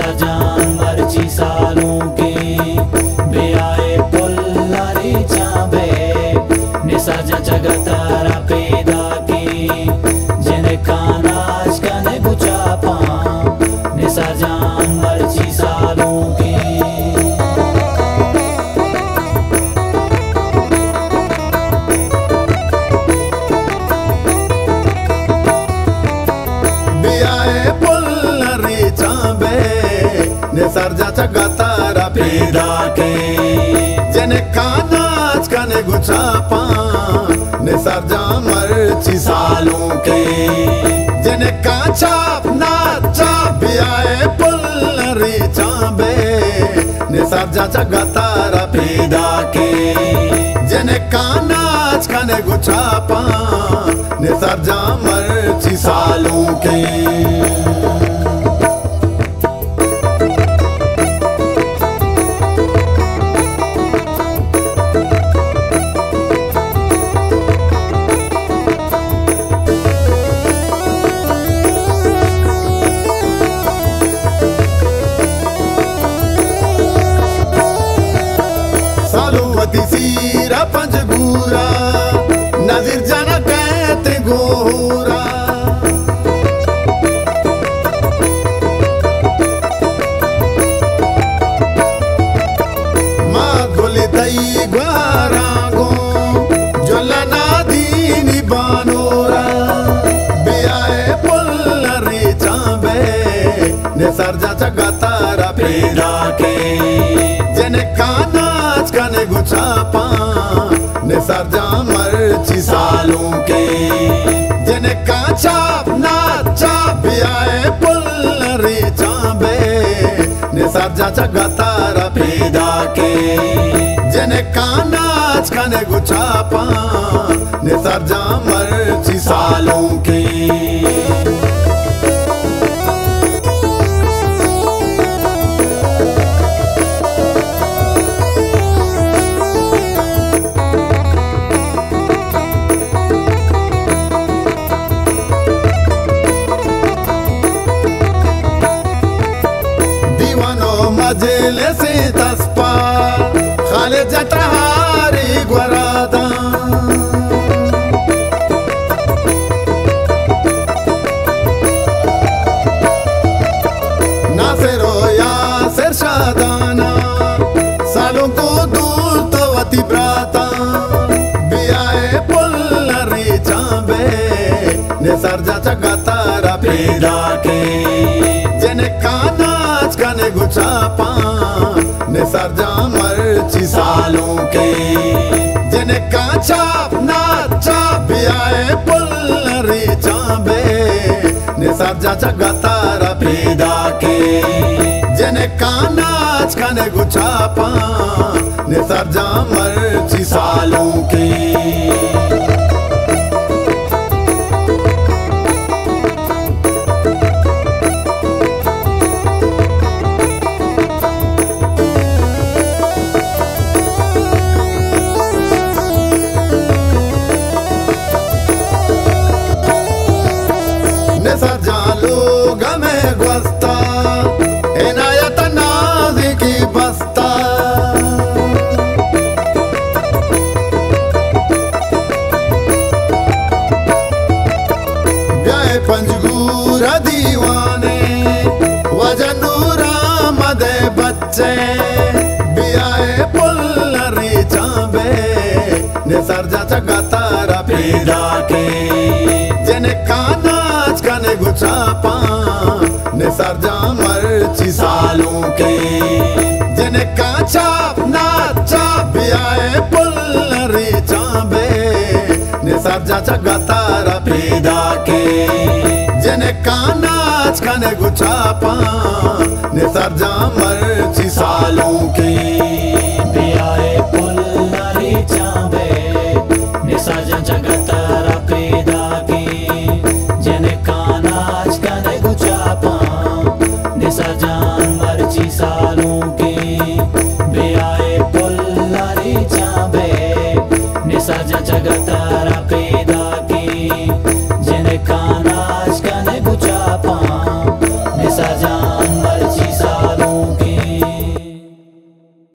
निसाजान मर्ची सालों के बेआए पुल्लारी चाबे निसाजा जगतारा पैदा की जिन्हें कानाज कने गुचापा निसाजान मर्ची सालों के निसर्जा जगतारा पैदा के जिन्हें कानाज कने गुचापा निसर्जा मर्ची सालों के जिन्हें काचाप नाचा बियाए पुल्लरी चाबे निसर्जा जगतारा पैदा के जिन्हें कानाज कने गुचापा निसर्जा मर्ची सालों के सीरा पंजगूरा नजीर जाना कहते गोरा माँ गोली दई ग्वारागो जोलना दीनी बानोरा बियाए पुल्लरी चाबे निसर्जा जगतारा पैदा के जिन्हें कानाज कने गुचापा निसर्जा मर्ची सालों के जिन्हें काचाप नाचा बियाए पुल्लरी चाबे निसर्जा जगतारा पैदा के जिन्हें कानाज कने गुचापा निसर्जा मर्ची सालों के मजेले से तस्पा खाले जटहारी ग्वरादा नासेरो या सिर शादाना सालों को दूर तो वती ब्राता बियाए पुल्लरी चाबे निसर्जा जगतारा पैदा के जिन्हें कानाज कने गुचापा निसर्जा मर्ची सालों के जिन्हें काचाप नाचा बियाए पुल्लरी चाबे निसर्जा जगतारा पैदा के जिन्हें कानाज कने गुचापा निसर्जा मर्ची सालों के निसर्जा लोग में ग्वस्ता इनायत नाज़ी की बस्ता ब्याए पंजगूरा दीवाने वजनूरा मदे बच्चे बियाए पुल्लरी चाबे निसर्जा जगतारा पैदा के जिन्हें कानाज कने गुचापा निसर्जा मर्ची सालों के जिन्हें काचाप नाचा बियाए पुल्लरी चाबे निसर्जा जगतारा पैदा के जिन्हें कानाज कने गुचापा निसर्जा मर्ची सालों के बेआए पुल्लारी चाबे निसाजा जगतारा पैदा की जिन्हें कानाज कने गुचापा निसाजान मर्ची सालों के बेआए पुल्लारी चाबे निसाजा जगतारा पैदा की जिन्हें कानाज कने गुचापा निसाजान